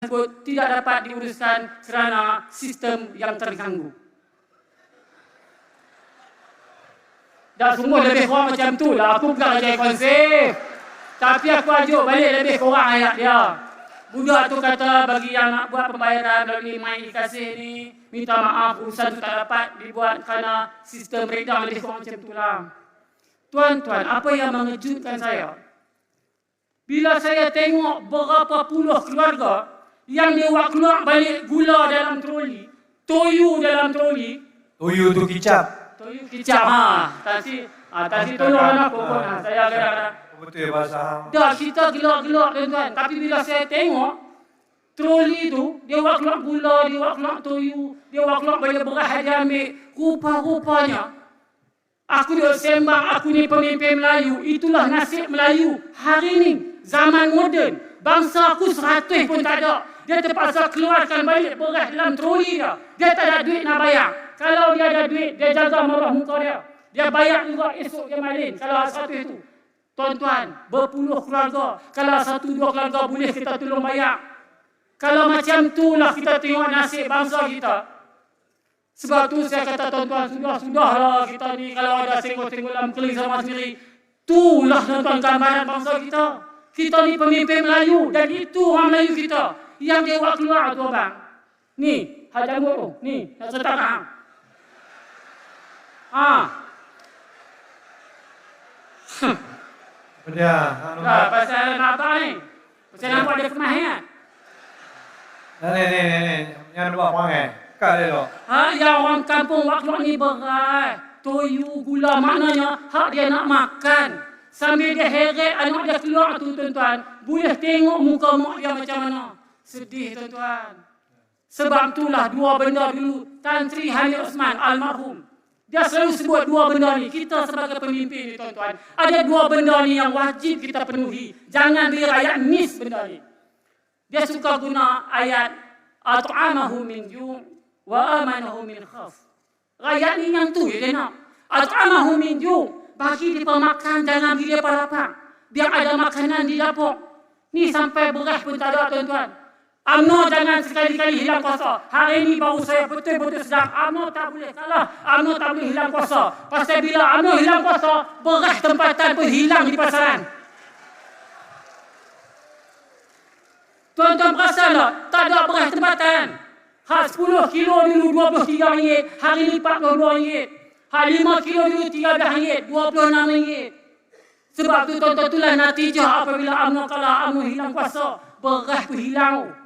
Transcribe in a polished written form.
tersebut tidak dapat diuruskan kerana sistem yang terganggu. Dah semua lebih kurang macam tu lah. Aku bukan kerja konsep. Tapi aku ajuk balik lebih kurang ayat dia. Budak tu kata bagi yang nak buat pembayaran melalui MyEKasih ni, minta maaf urusan tu tak dapat dibuat kerana sistem breakdown lebih kurang macam tu lah. Tuan-tuan, apa yang mengejutkan saya? Bila saya tengok berapa puluh keluarga yang dia buat keluar balik gula dalam troli, toyu dalam troli. Toyu tu kicap. Toyu kicap, tadi tolonglah aku pun. Saya kadang-kadang Betul bahasa. dah kita gelak-gelak tuan-tuan. Tapi bila saya tengok troli tu, dia buat keluar gula, dia buat keluar toyu, dia buat keluar balik beras dia ambil. Rupa-rupanya aku duk sembang, aku ni pemimpin Melayu. Itulah nasib Melayu hari ni. Zaman moden. Bangsa aku 100 pun tak ada. Dia terpaksa keluarkan balik beras dalam troli dia. Dia tak ada duit nak bayar. Kalau dia ada duit, dia jaga marah muka dia. Dia bayar juga esok dia malin. Kalau 100 itu. Tuan-tuan, berpuluh keluarga. Kalau 1-2 keluarga boleh kita tolong bayar. Kalau macam tu lah kita tengok nasib bangsa kita. Sebab tu saya kata tuan-tuan, sudahlah kita ni kalau ada senggol-senggol dalam keling sama sendiri. Itulah tuan-tuan gambaran bangsa kita. Kita ni pemimpin Melayu dan itu orang Melayu kita. Yang dia buat keluar tu abang. Ni, hak janggut tu. Ni, nak setak hang. Dia, Pasal nak apa ni? Pasal nampak dia kemas ingat? ni. Yang buat orang Kak dia tu. Yang orang kampung buat keluar ni beras, toyu, gula. Maknanya hak dia nak makan. Sambil dia heret anak dia keluar tu tuan-tuan. Boleh tengok muka mak dia macam mana. Sedih tuan-tuan. Sebab itulah dua benda dulu. Tan Sri Hamid Osman almarhum. Dia selalu sebut dua benda ni. Kita sebagai pemimpin ni tuan-tuan. Ada dua benda ni yang wajib kita penuhi. Jangan beri rakyat miss benda ni. Dia suka guna ayat at'amahu min ju' wa amanahu min khaf. Rakyat ni yang tu dia nak. At'amahu min ju'. Bagi dia makan, jangan beri dia lapar. Biar ada makanan di dapur. Ni sampai beras pun tak ada tuan-tuan. UMNO jangan sekali-kali hilang kuasa. Hari ini baru saya betul-betul sedang UMNO tak boleh kalah. UMNO tak boleh hilang kuasa. Pasal bila UMNO hilang kuasa, beras tempatan pun hilang di pasaran. Tuan-tuan perasan tak? Tak ada beras tempatan. 10 kilo dulu RM23, hari ini RM42. 5 kilo dulu RM13, RM26. Sebab tu tuan-tuan itulah natijah apabila UMNO kalah, UMNO hilang kuasa. Beras tu hilang.